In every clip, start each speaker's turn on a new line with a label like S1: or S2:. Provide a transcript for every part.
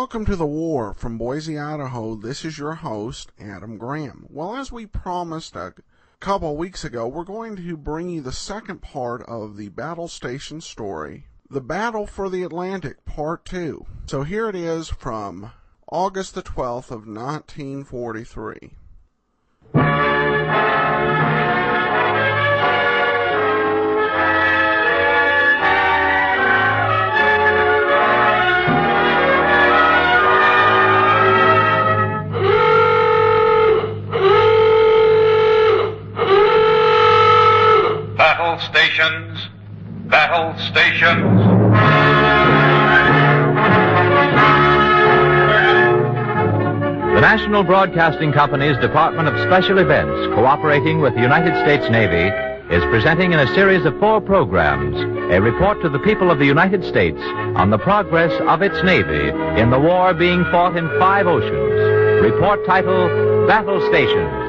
S1: Welcome to the war. From Boise, Idaho, this is your host, Adam Graham. Well, as we promised a couple weeks ago, we're going to bring you the second part of the battle station story, The Battle for the Atlantic, Part 2. So here it is from August the 12th of 1943.
S2: Battle stations.
S3: The National Broadcasting Company's Department of Special Events, cooperating with the United States Navy, is presenting in a series of 4 programs a report to the people of the United States on the progress of its Navy in the war being fought in 5 oceans. Report titled Battle Stations.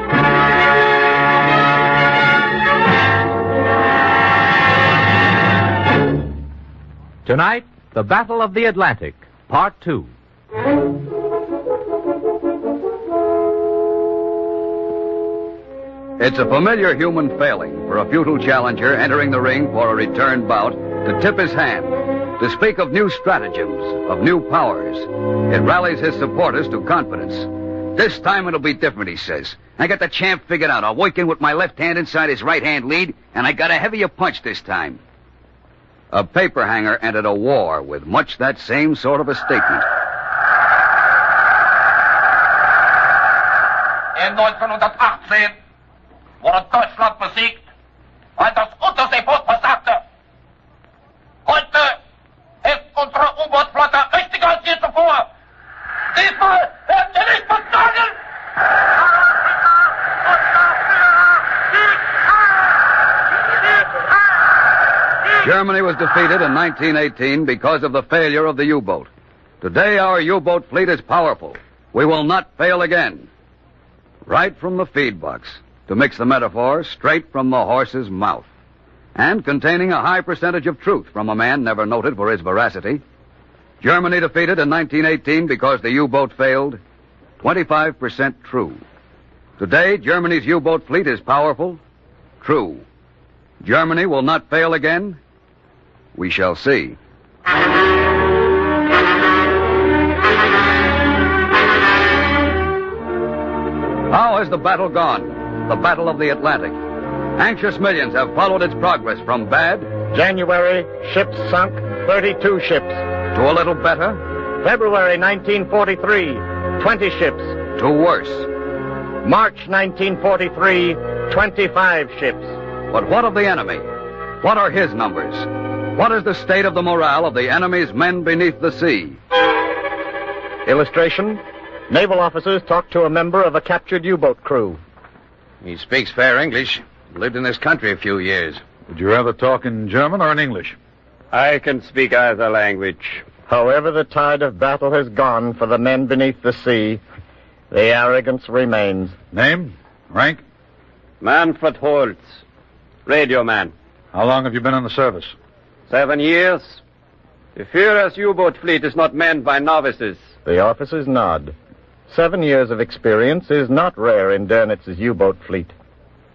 S3: Tonight, the Battle of the Atlantic, Part 2.
S4: It's a familiar human failing for a futile challenger entering the ring for a return bout to tip his hand, to speak of new stratagems, of new powers. It rallies his supporters to confidence. This time it'll be different, he says. I got the champ figured out. I'll work in with my left hand inside his right hand lead, and I got a heavier punch this time. A paper hanger entered a war with much that same sort of a statement.
S2: In 1918 wurde Deutschland besiegt, weil das Unterseeboot versagte. Heute ist unsere U-Boot-Flotte mächtiger als je zuvor. Diesmal werden wir nicht versagen!
S4: Germany was defeated in 1918 because of the failure of the U-boat. Today, our U-boat fleet is powerful. We will not fail again. Right from the feed box, to mix the metaphor, straight from the horse's mouth. And containing a high percentage of truth from a man never noted for his veracity. Germany defeated in 1918 because the U-boat failed. 25% true. Today, Germany's U-boat fleet is powerful. True. Germany will not fail again. We shall see. How has the battle gone? The Battle of the Atlantic. Anxious millions have followed its progress from bad...
S5: January, ships sunk, 32 ships.
S4: ...to a little better...
S5: February 1943, 20 ships.
S4: ...to worse.
S5: March 1943, 25 ships.
S4: But what of the enemy? What are his numbers? What is the state of the morale of the enemy's men beneath the sea?
S5: Illustration: naval officers talk to a member of a captured U-boat crew.
S6: He speaks fair English. Lived in this country a few years.
S7: Would you rather talk in German or in English?
S8: I can speak either language.
S5: However the tide of battle has gone for the men beneath the sea, the arrogance remains.
S7: Name? Rank?
S8: Manfred Holtz, radio man.
S7: How long have you been in the service?
S8: 7 years. The Führer's U-boat fleet is not manned by novices.
S5: The officers nod. 7 years of experience is not rare in Dernitz's U-boat fleet.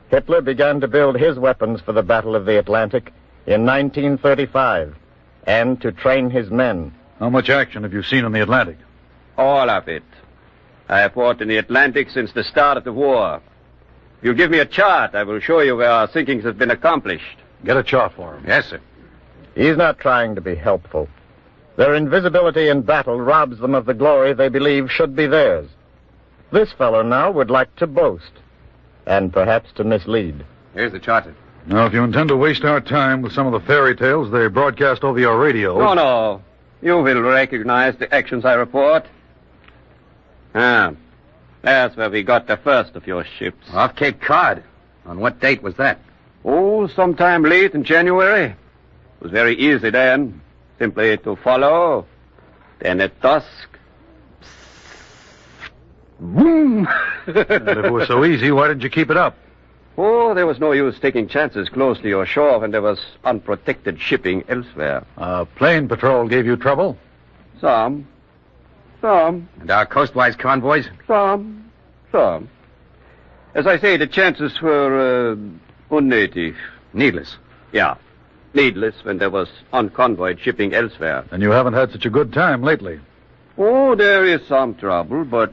S5: Hitler began to build his weapons for the Battle of the Atlantic in 1935, and to train his men.
S7: How much action have you seen in the Atlantic?
S8: All of it. I have fought in the Atlantic since the start of the war. If you give me a chart, I will show you where our sinkings have been accomplished.
S7: Get a chart for him.
S6: Yes, sir.
S5: He's not trying to be helpful. Their invisibility in battle robs them of the glory they believe should be theirs. This fellow now would like to boast, and perhaps to mislead.
S6: Here's the chart.
S7: Now, if you intend to waste our time with some of the fairy tales they broadcast over your radio...
S8: No. You will recognize the actions I report. That's where we got the first of your ships.
S6: Off Cape Cod. On what date was that?
S8: Oh, sometime late in January. It was very easy then. Simply to follow. Then at dusk. Boom!
S7: And if it was so easy, why didn't you keep it up?
S8: Oh, there was no use taking chances close to your shore when there was unprotected shipping elsewhere.
S7: Plane patrol gave you trouble?
S8: Some. Some.
S6: And our coastwise convoys?
S8: Some. As I say, the chances were unnative.
S6: Needless.
S8: Yeah. Needless when there was unconvoyed shipping elsewhere.
S7: And you haven't had such a good time lately.
S8: Oh, there is some trouble, but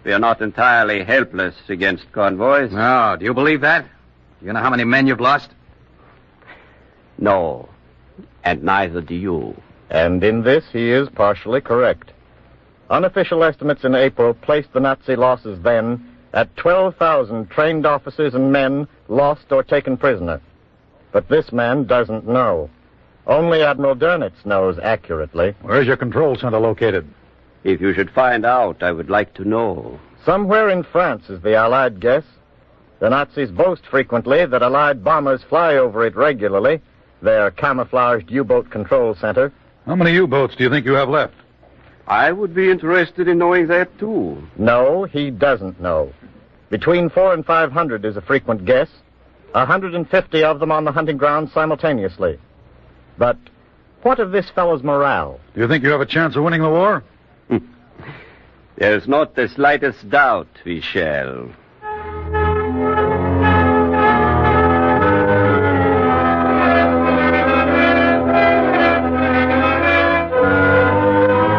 S8: we are not entirely helpless against convoys.
S6: Oh, do you believe that? Do you know how many men you've lost?
S8: No. And neither do you.
S5: And in this, he is partially correct. Unofficial estimates in April placed the Nazi losses then at 12,000 trained officers and men lost or taken prisoner. But this man doesn't know. Only Admiral Dönitz knows accurately.
S7: Where's your control center located?
S8: If you should find out, I would like to know.
S5: Somewhere in France is the Allied guess. The Nazis boast frequently that Allied bombers fly over it regularly, their camouflaged U-boat control center.
S7: How many U-boats do you think you have left?
S8: I would be interested in knowing that, too.
S5: No, he doesn't know. Between 400 and 500 is a frequent guess. 150 of them on the hunting ground simultaneously. But what of this fellow's morale?
S7: Do you think you have a chance of winning the war?
S8: There's not the slightest doubt we shall.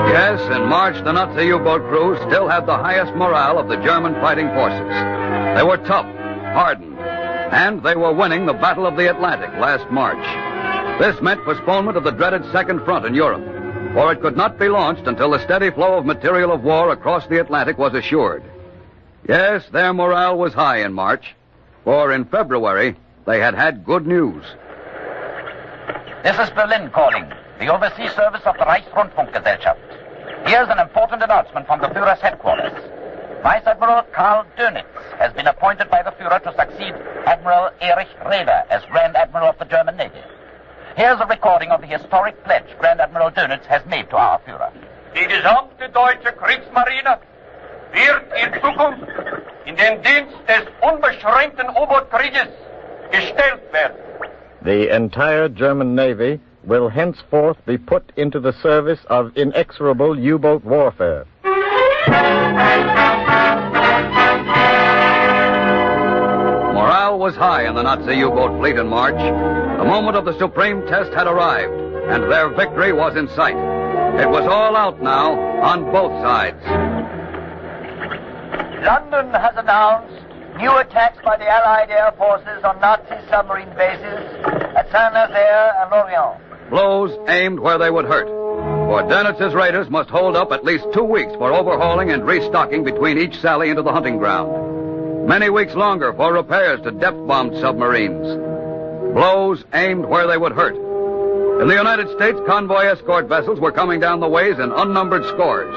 S4: Yes, in March, the Nazi U-boat crew still had the highest morale of the German fighting forces. They were tough, hardened, and they were winning the Battle of the Atlantic last March. This meant postponement of the dreaded Second Front in Europe, for it could not be launched until the steady flow of material of war across the Atlantic was assured. Yes, their morale was high in March, for in February, they had had good news.
S2: This is Berlin calling, the overseas service of the Reichsrundfunkgesellschaft. Here's an important announcement from the Führer's headquarters. Vice Admiral Karl Dönitz has been appointed by the Führer to succeed Admiral Erich Raeder as Grand Admiral of the German Navy. Here's a recording of the historic pledge Grand Admiral Dönitz has made to our Führer.
S9: Die gesamte deutsche Kriegsmarine wird in Zukunft in den Dienst des unbeschränkten U-Boot-Krieges gestellt werden.
S5: The entire German Navy will henceforth be put into the service of inexorable U-boat warfare.
S4: Morale was high in the Nazi U-boat fleet in March. The moment of the supreme test had arrived, and their victory was in sight. It was all out now on both sides.
S10: London has announced new attacks by the Allied air forces on Nazi submarine bases at Saint-Nazaire and Lorient.
S4: Blows aimed where they would hurt. For Dönitz's raiders must hold up at least 2 weeks for overhauling and restocking between each sally into the hunting ground. Many weeks longer for repairs to depth-bombed submarines. Blows aimed where they would hurt. In the United States, convoy escort vessels were coming down the ways in unnumbered scores.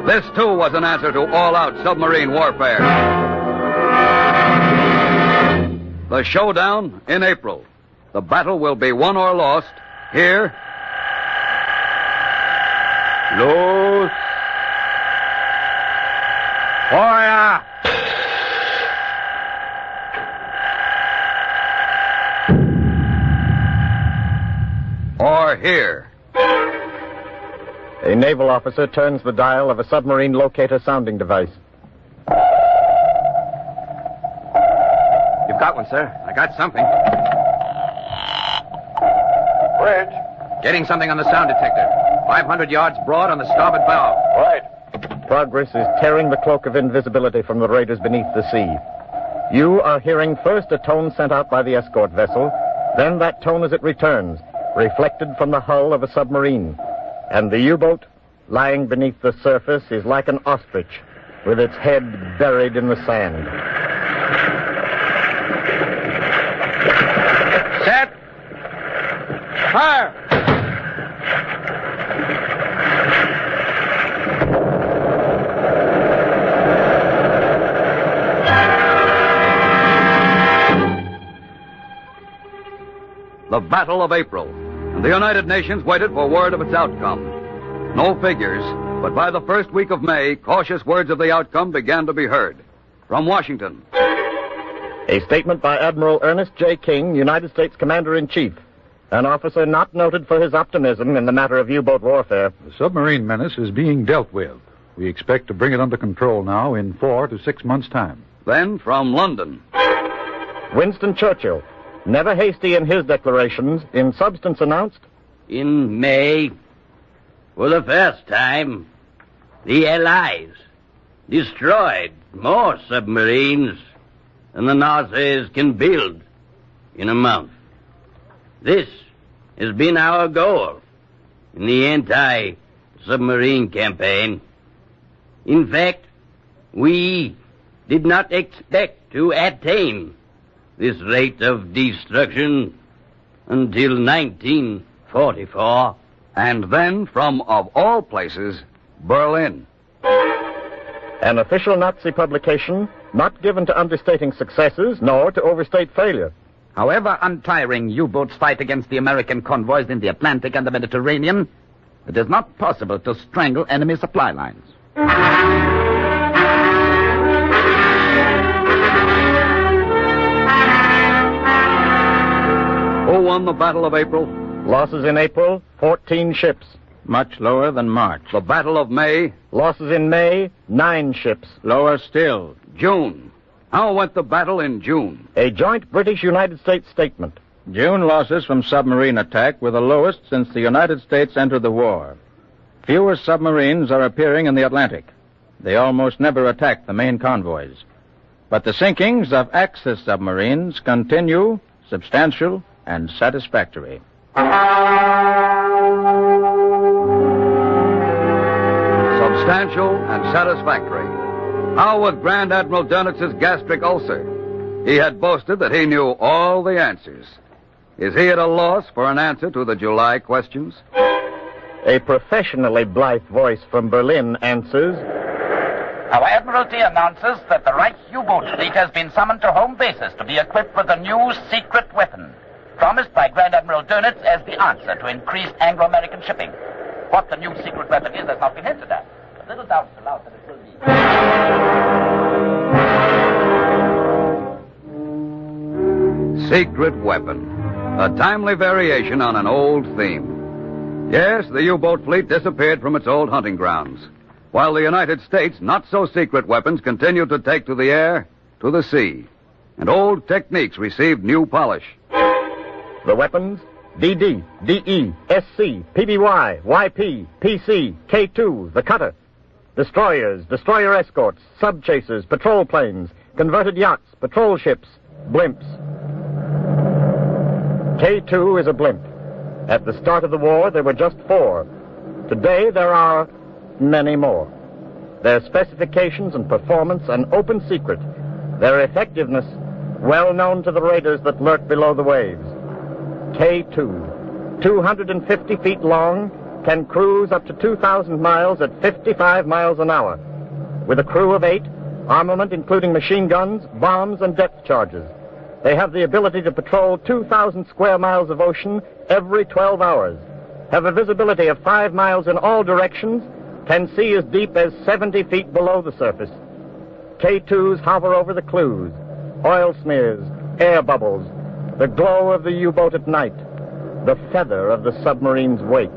S4: This, too, was an answer to all-out submarine warfare. The showdown in April. The battle will be won or lost here.
S8: Los! Feuer!
S4: Or here.
S5: A naval officer turns the dial of a submarine locator sounding device.
S6: You've got one, sir. I got something.
S9: Bridge.
S6: Getting something on the sound detector. 500 yards broad on the starboard bow.
S9: Right.
S5: Progress is tearing the cloak of invisibility from the raiders beneath the sea. You are hearing first a tone sent out by the escort vessel, then that tone as it returns, reflected from the hull of a submarine. And the U-boat, lying beneath the surface, is like an ostrich, with its head buried in the sand.
S9: Set. Fire.
S4: The Battle of April. And the United Nations waited for word of its outcome. No figures, but by the first week of May, cautious words of the outcome began to be heard. From Washington.
S5: A statement by Admiral Ernest J. King, United States Commander-in-Chief. An officer not noted for his optimism in the matter of U-boat warfare.
S7: The submarine menace is being dealt with. We expect to bring it under control now in 4 to 6 months' time.
S4: Then, from London,
S5: Winston Churchill, never hasty in his declarations, in substance announced,
S11: in May, for the first time, the Allies destroyed more submarines than the Nazis can build in a month. This has been our goal in the anti-submarine campaign. In fact, we did not expect to attain this rate of destruction until 1944.
S4: and then from, of all places, Berlin.
S5: An official Nazi publication not given to understating successes nor to overstate failure.
S6: However untiring U-boats fight against the American convoys in the Atlantic and the Mediterranean, it is not possible to strangle enemy supply lines.
S4: Who won the Battle of April?
S5: Losses in April, 14 ships.
S12: Much lower than March.
S4: The Battle of May?
S5: Losses in May, 9 ships.
S12: Lower still.
S4: June. How went the battle in June?
S5: A joint British-United States statement.
S12: June losses from submarine attack were the lowest since the United States entered the war. Fewer submarines are appearing in the Atlantic. They almost never attack the main convoys. But the sinkings of Axis submarines continue, substantial and satisfactory.
S4: Substantial and satisfactory. How with Grand Admiral Dönitz's gastric ulcer? He had boasted that he knew all the answers. Is he at a loss for an answer to the July questions?
S5: A professionally blithe voice from Berlin answers,
S13: Our Admiralty announces that the Reich U-boat fleet has been summoned to home bases to be equipped with a new secret weapon, promised by Grand Admiral Dönitz as the answer to increased Anglo-American shipping. What the new secret weapon is has not been hinted at, but little doubt is allowed that it will be.
S4: Secret weapon. A timely variation on an old theme. Yes, the U-boat fleet disappeared from its old hunting grounds, while the United States' not-so-secret weapons continued to take to the air, to the sea, and old techniques received new polish.
S5: the weapons, DD, DE, SC, PBY, YP, PC, K2, the cutter, destroyers, destroyer escorts, sub-chasers, patrol planes, converted yachts, patrol ships, blimps. K2 is a blimp. At the start of the war, there were just 4. Today, there are many more. Their specifications and performance an open secret. Their effectiveness well known to the raiders that lurk below the waves. K2, 250 feet long, can cruise up to 2,000 miles at 55 miles an hour. With a crew of 8, armament including machine guns, bombs, and depth charges. They have the ability to patrol 2,000 square miles of ocean every 12 hours, have a visibility of 5 miles in all directions, can see as deep as 70 feet below the surface. K2s hover over the clues, oil smears, air bubbles, the glow of the U-boat at night, the feather of the submarine's wake.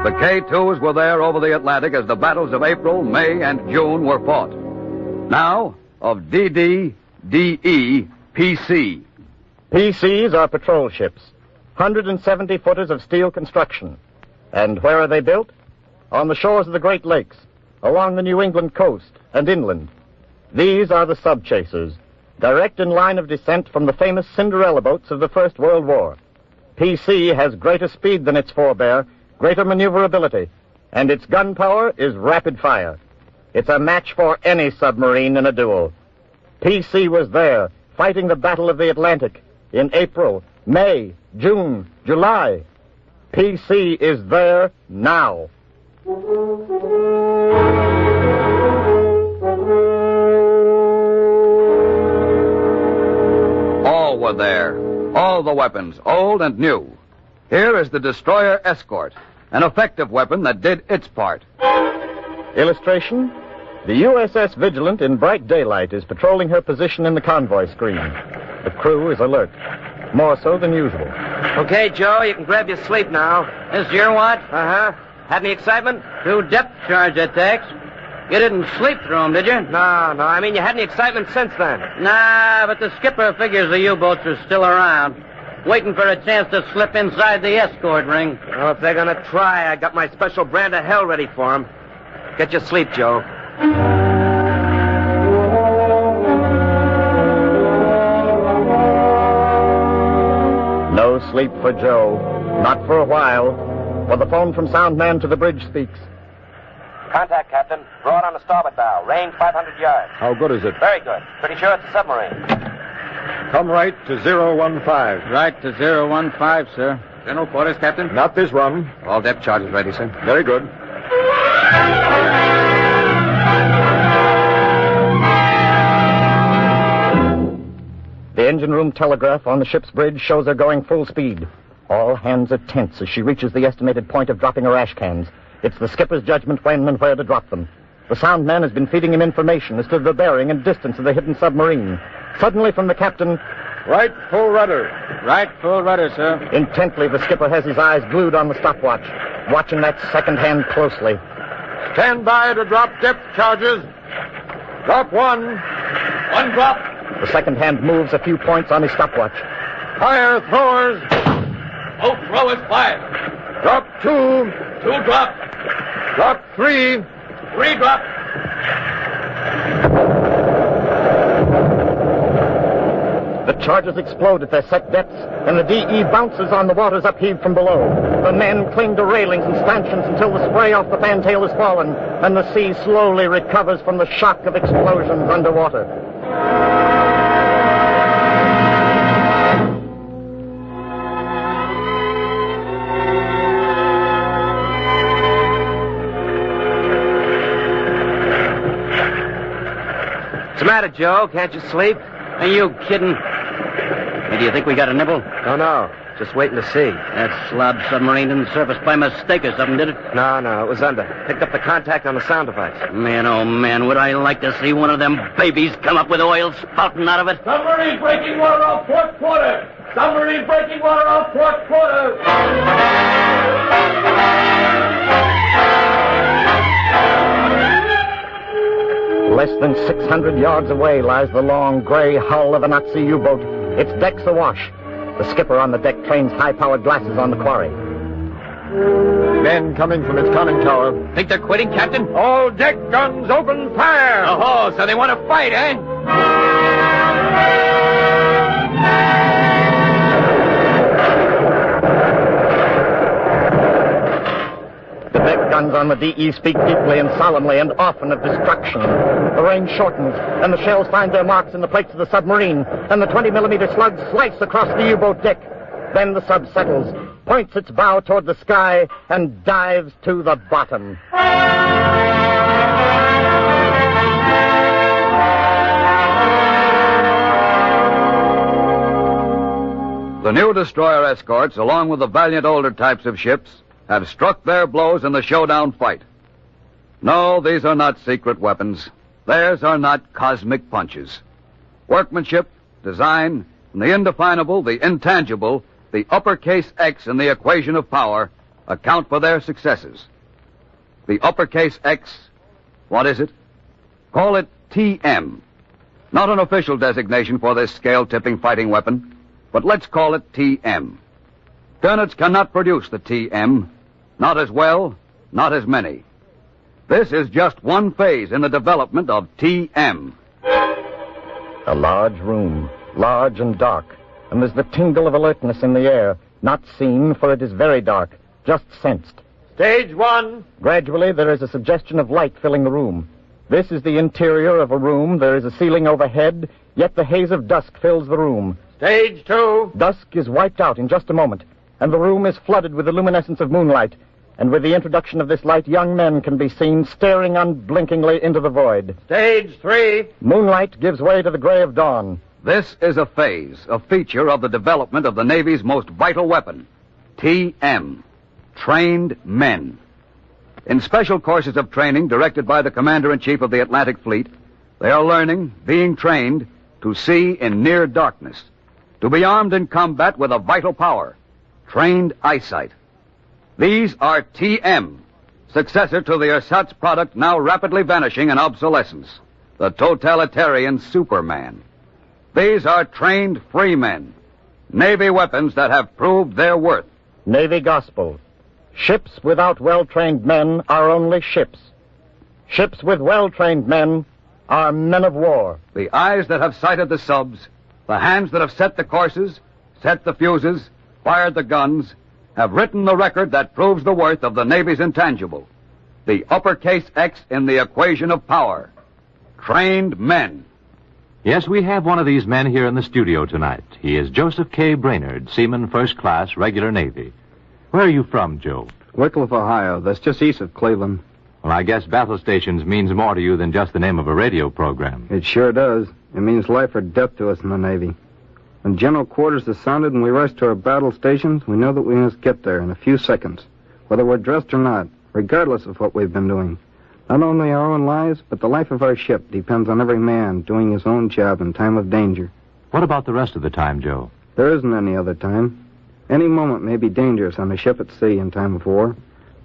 S4: The K2s were there over the Atlantic as the battles of April, May, and June were fought. Now, of DD, DE, PC.
S5: PCs are patrol ships, 170-footers of steel construction. And where are they built? On the shores of the Great Lakes, along the New England coast, and inland. These are the sub-chasers, direct in line of descent from the famous Cinderella boats of the First World War. PC has greater speed than its forebear, greater maneuverability, and its gun power is rapid fire. It's a match for any submarine in a duel. PC was there, fighting the Battle of the Atlantic in April, May, June, July. PC is there now.
S4: All were there. All the weapons, old and new. Here is the Destroyer Escort, an effective weapon that did its part.
S5: Illustration? The USS Vigilant in bright daylight is patrolling her position in the convoy screen. The crew is alert, more so than usual.
S14: Okay, Joe, you can grab your sleep now.
S11: This your watch?
S14: Uh-huh. Had any excitement?
S11: 2 depth charge attacks. You didn't sleep through them, did you?
S14: No, I mean, you had any excitement since then?
S11: Nah, but the skipper figures the U-boats are still around, waiting for a chance to slip inside the escort ring.
S14: Well, if they're gonna try, I got my special brand of hell ready for them. Get your sleep, Joe.
S5: No sleep for Joe. Not for a while. For the phone from Soundman to the bridge speaks.
S15: Contact, Captain. Broad on the starboard bow. Range 500 yards.
S7: How good is it?
S15: Very good. Pretty sure it's a submarine.
S7: Come right to 015.
S12: Right to 015, sir.
S14: General quarters, Captain?
S7: Not this run.
S14: All depth charges ready, sir.
S7: Very good.
S5: The engine room telegraph on the ship's bridge shows her going full speed. All hands are tense as she reaches the estimated point of dropping her ash cans. It's the skipper's judgment when and where to drop them. The sound man has been feeding him information as to the bearing and distance of the hidden submarine. Suddenly from the captain,
S7: Right full rudder.
S12: Right full rudder, sir.
S5: Intently, the skipper has his eyes glued on the stopwatch, watching that second hand closely.
S7: Stand by to drop depth charges. Drop 1. 1 drop.
S5: The second hand moves a few points on his stopwatch.
S7: Fire throwers.
S9: Both throwers fire.
S7: Drop 2.
S9: 2 drop.
S7: Drop 3.
S9: 3 drop.
S5: The charges explode at their set depths, and the DE bounces on the waters upheaved from below. The men cling to railings and stanchions until the spray off the fantail has fallen, and the sea slowly recovers from the shock of explosions underwater.
S14: What's the matter, Joe? Can't you sleep?
S11: Are you kidding? Hey, do you think we got a nibble?
S14: Don't know. Just waiting to see.
S11: That slob submarine didn't surface by mistake or something, did it?
S14: No, it was under. Picked up the contact on the sound device.
S11: Man, oh man, would I like to see one of them babies come up with oil spouting out of it.
S9: Submarine breaking water off port quarter. Submarine breaking water off port quarter.
S5: Less than 600 yards away lies the long, gray hull of a Nazi U-boat, its decks awash. The skipper on the deck trains high-powered glasses on the quarry.
S7: Men coming from its conning tower.
S14: Think they're quitting, Captain?
S7: All deck guns open fire!
S14: Oh, so they want to fight, eh?
S5: The deck guns on the DE speak deeply and solemnly and often of destruction. The range shortens, and the shells find their marks in the plates of the submarine, and the 20-millimeter slugs slice across the U-boat deck. Then the sub settles, points its bow toward the sky, and dives to the bottom.
S4: The new destroyer escorts, along with the valiant older types of ships, have struck their blows in the showdown fight. No, these are not secret weapons. Theirs are not cosmic punches. Workmanship, design, and the indefinable, the intangible, the uppercase X in the equation of power account for their successes. The uppercase X, what is it? Call it TM. Not an official designation for this scale-tipping fighting weapon, but let's call it TM. Turnets cannot produce the TM. Not as well, not as many. This is just one phase in the development of TM.
S5: A large room, large and dark, and there's the tingle of alertness in the air, not seen, for it is very dark, just sensed.
S7: Stage 1.
S5: Gradually, there is a suggestion of light filling the room. This is the interior of a room. There is a ceiling overhead, yet the haze of dusk fills the room.
S7: Stage 2.
S5: Dusk is wiped out in just a moment, and the room is flooded with the luminescence of moonlight. And with the introduction of this light, young men can be seen staring unblinkingly into the void.
S7: Stage 3.
S5: Moonlight gives way to the gray of dawn.
S4: This is a phase, a feature of the development of the Navy's most vital weapon, TM, trained men. In special courses of training directed by the Commander-in-Chief of the Atlantic Fleet, they are learning, being trained, to see in near darkness, to be armed in combat with a vital power, trained eyesight. These are TM, successor to the ersatz product now rapidly vanishing in obsolescence, the totalitarian Superman. These are trained free men, Navy weapons that have proved their worth.
S5: Navy Gospel. Ships without well-trained men are only ships. Ships with well-trained men are men of war.
S4: The eyes that have sighted the subs, the hands that have set the courses, set the fuses, fired the guns, have written the record that proves the worth of the Navy's intangible. The uppercase X in the equation of power. Trained men.
S3: Yes, we have one of these men here in the studio tonight. He is Joseph K. Brainerd, Seaman First Class, Regular Navy. Where are you from, Joe?
S16: Wycliffe, Ohio. That's just east of Cleveland.
S3: Well, I guess battle stations means more to you than just the name of a radio program.
S16: It sure does. It means life or death to us in the Navy. When general quarters is sounded and we rush to our battle stations, we know that we must get there in a few seconds, whether we're dressed or not, regardless of what we've been doing. Not only our own lives, but the life of our ship depends on every man doing his own job in time of danger.
S3: What about the rest of the time, Joe?
S16: There isn't any other time. Any moment may be dangerous on a ship at sea in time of war.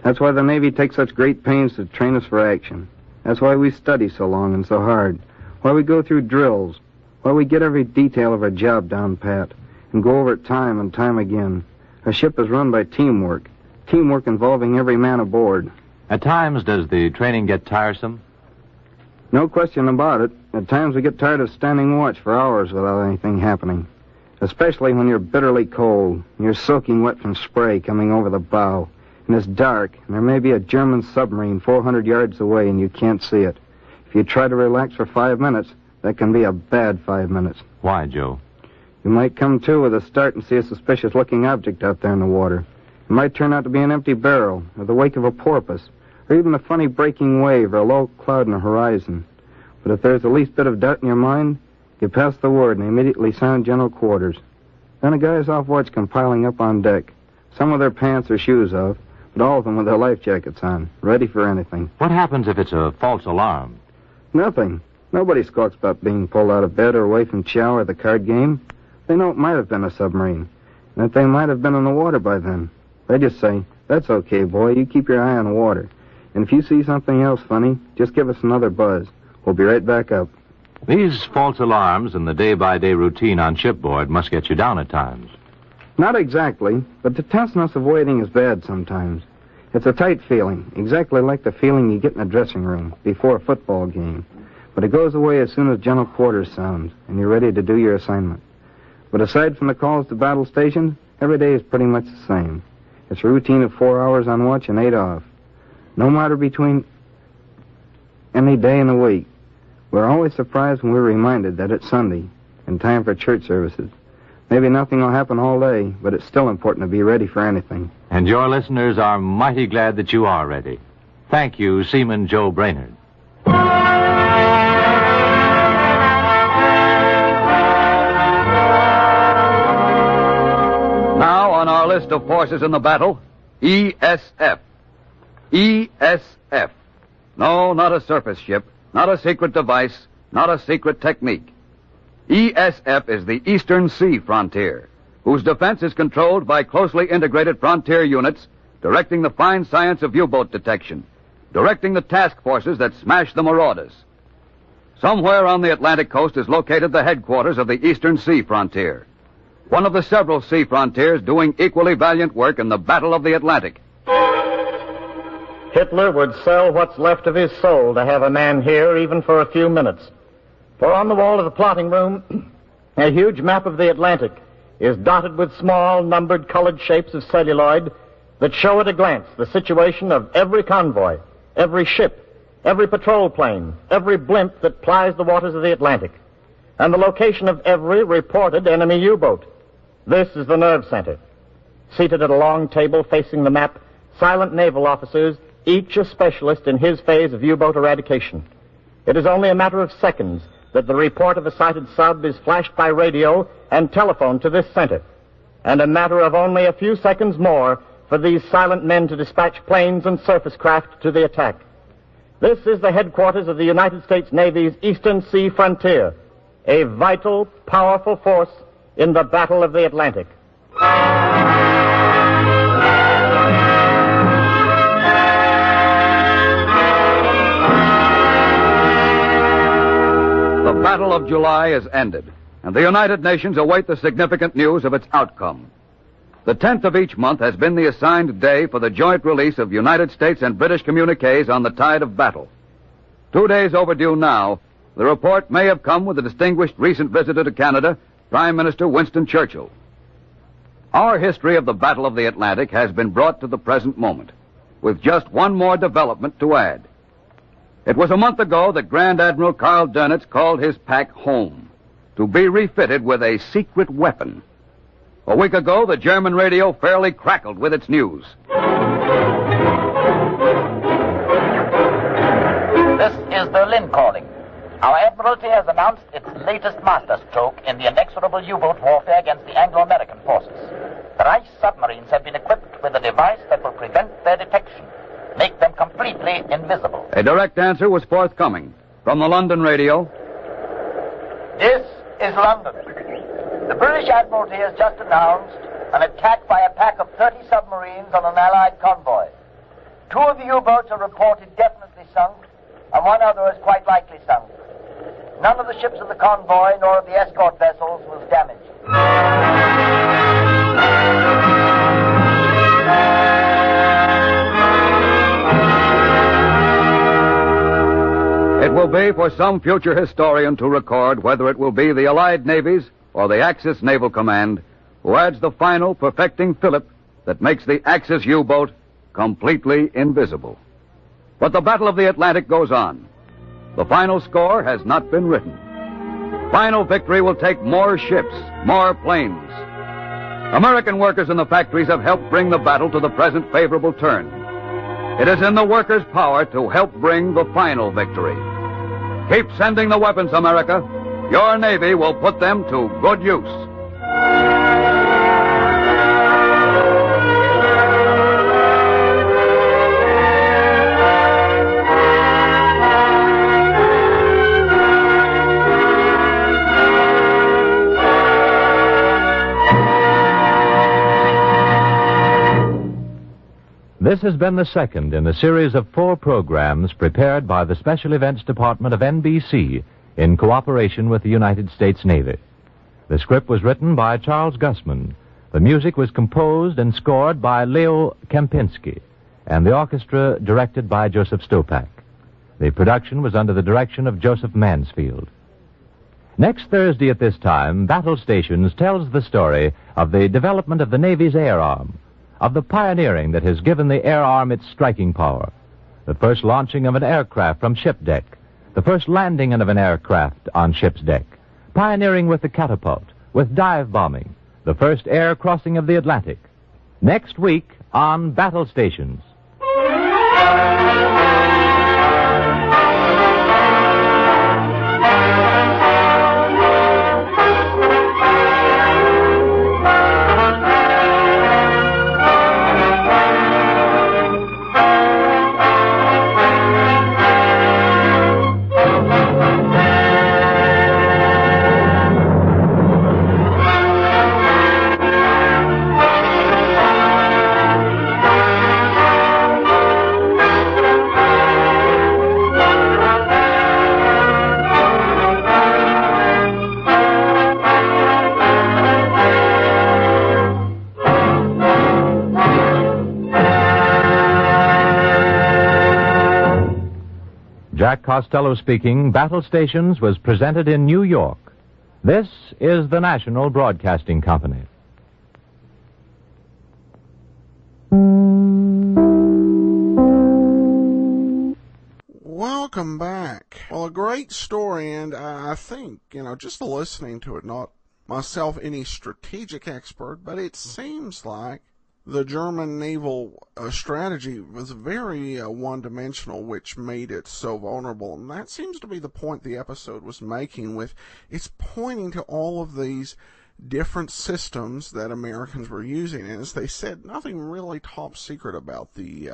S16: That's why the Navy takes such great pains to train us for action. That's why we study so long and so hard. Why we go through drills. Why we get every detail of our job down pat and go over it time and time again. A ship is run by teamwork. Teamwork involving every man aboard.
S3: At times, does the training get tiresome?
S16: No question about it. At times we get tired of standing watch for hours without anything happening. Especially when you're bitterly cold, and you're soaking wet from spray coming over the bow, and it's dark, and there may be a German submarine 400 yards away and you can't see it. If you try to relax for 5 minutes, that can be a bad 5 minutes.
S3: Why, Joe?
S16: You might come to with a start and see a suspicious-looking object out there in the water. It might turn out to be an empty barrel, or the wake of a porpoise, or even a funny breaking wave or a low cloud in the horizon. But if there's the least bit of doubt in your mind, you pass the word and immediately sound general quarters. Then a guy's off watch compiling up on deck, some with their pants or shoes off, but all of them with their life jackets on, ready for anything.
S3: What happens if it's a false alarm?
S16: Nothing. Nobody squawks about being pulled out of bed or away from chow or the card game. They know it might have been a submarine, and that they might have been in the water by then. They just say, "That's okay, boy, you keep your eye on the water. And if you see something else funny, just give us another buzz. We'll be right back up."
S3: These false alarms and the day-by-day routine on shipboard must get you down at times.
S16: Not exactly, but the tenseness of waiting is bad sometimes. It's a tight feeling, exactly like the feeling you get in a dressing room before a football game. But it goes away as soon as general quarters sounds, and you're ready to do your assignment. But aside from the calls to battle stations, every day is pretty much the same. It's a routine of 4 hours on watch and 8 off. No matter between any day in the week. We're always surprised when we're reminded that it's Sunday and time for church services. Maybe nothing will happen all day, but it's still important to be ready for anything.
S3: And your listeners are mighty glad that you are ready. Thank you, Seaman Joe Brainerd.
S4: Now on our list of forces in the battle, ESF. ESF. No, not a surface ship, not a secret device, not a secret technique. ESF is the Eastern Sea Frontier, whose defense is controlled by closely integrated frontier units directing the fine science of U-boat detection, directing the task forces that smash the marauders. Somewhere on the Atlantic coast is located the headquarters of the Eastern Sea Frontier, one of the several sea frontiers doing equally valiant work in the Battle of the Atlantic.
S5: Hitler would sell what's left of his soul to have a man here even for a few minutes. For on the wall of the plotting room, a huge map of the Atlantic is dotted with small, numbered, colored shapes of celluloid that show at a glance the situation of every convoy, every ship, every patrol plane, every blimp that plies the waters of the Atlantic, and the location of every reported enemy U-boat. This is the nerve center. Seated at a long table facing the map, silent naval officers, each a specialist in his phase of U-boat eradication. It is only a matter of seconds that the report of a sighted sub is flashed by radio and telephoned to this center. And a matter of only a few seconds more for these silent men to dispatch planes and surface craft to the attack. This is the headquarters of the United States Navy's Eastern Sea frontier, a vital, powerful force in the Battle of the Atlantic.
S4: The Battle of July is ended, and the United Nations await the significant news of its outcome. The 10th of each month has been the assigned day for the joint release of United States and British communiques on the tide of battle. 2 days overdue now, the report may have come with a distinguished recent visitor to Canada, Prime Minister Winston Churchill. Our history of the Battle of the Atlantic has been brought to the present moment, with just one more development to add. It was a month ago that Grand Admiral Karl Dönitz called his pack home, to be refitted with a secret weapon. A week ago, the German radio fairly crackled with its news.
S13: This is Berlin calling. Our Admiralty has announced its latest masterstroke in the inexorable U-boat warfare against the Anglo-American forces. The Reich submarines have been equipped with a device that will prevent their detection, make them completely invisible.
S4: A direct answer was forthcoming from the London radio.
S10: This is London. The British Admiralty has just announced an attack by a pack of 30 submarines on an Allied convoy. 2 of the U-boats are reported definitely sunk, and 1 other is quite likely sunk. None of the ships of the convoy nor of the escort vessels was damaged.
S4: It will be for some future historian to record whether it will be the Allied navies or the Axis Naval Command who adds the final perfecting fillip that makes the Axis U-boat completely invisible. But the Battle of the Atlantic goes on. The final score has not been written. Final victory will take more ships, more planes. American workers in the factories have helped bring the battle to the present favorable turn. It is in the workers' power to help bring the final victory. Keep sending the weapons, America. Your Navy will put them to good use.
S3: This has been the second in a series of 4 programs prepared by the Special Events Department of NBC in cooperation with the United States Navy. The script was written by Charles Gussman. The music was composed and scored by Leo Kempinski, and the orchestra directed by Joseph Stopak. The production was under the direction of Joseph Mansfield. Next Thursday at this time, Battle Stations tells the story of the development of the Navy's air arm, of the pioneering that has given the air arm its striking power, the first launching of an aircraft from ship deck, the first landing of an aircraft on ship's deck, pioneering with the catapult, with dive bombing, the first air crossing of the Atlantic. Next week on Battle Stations. Jack Costello speaking. Battle Stations was presented in New York. This is the National Broadcasting Company.
S1: Welcome back. Well, a great story, and I think, just listening to it, not myself any strategic expert, but it seems like the German naval strategy was very one-dimensional, which made it so vulnerable. And that seems to be the point the episode was making with it's pointing to all of these different systems that Americans were using. And as they said, nothing really top secret about the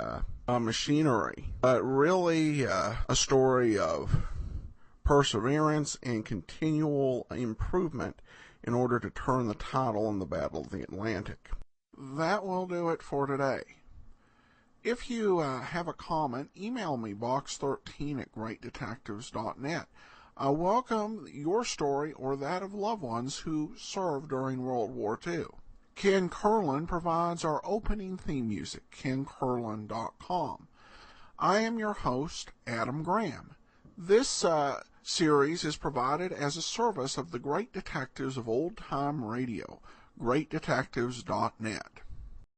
S1: machinery, but really a story of perseverance and continual improvement in order to turn the tide in the Battle of the Atlantic. That will do it for today. If you have a comment, email me box13@greatdetectives.net. I welcome your story or that of loved ones who served during World War II. Ken Curlin provides our opening theme music, kencurlin.com. I am your host, Adam Graham. This series is provided as a service of the Great Detectives of Old Time Radio, greatdetectives.net.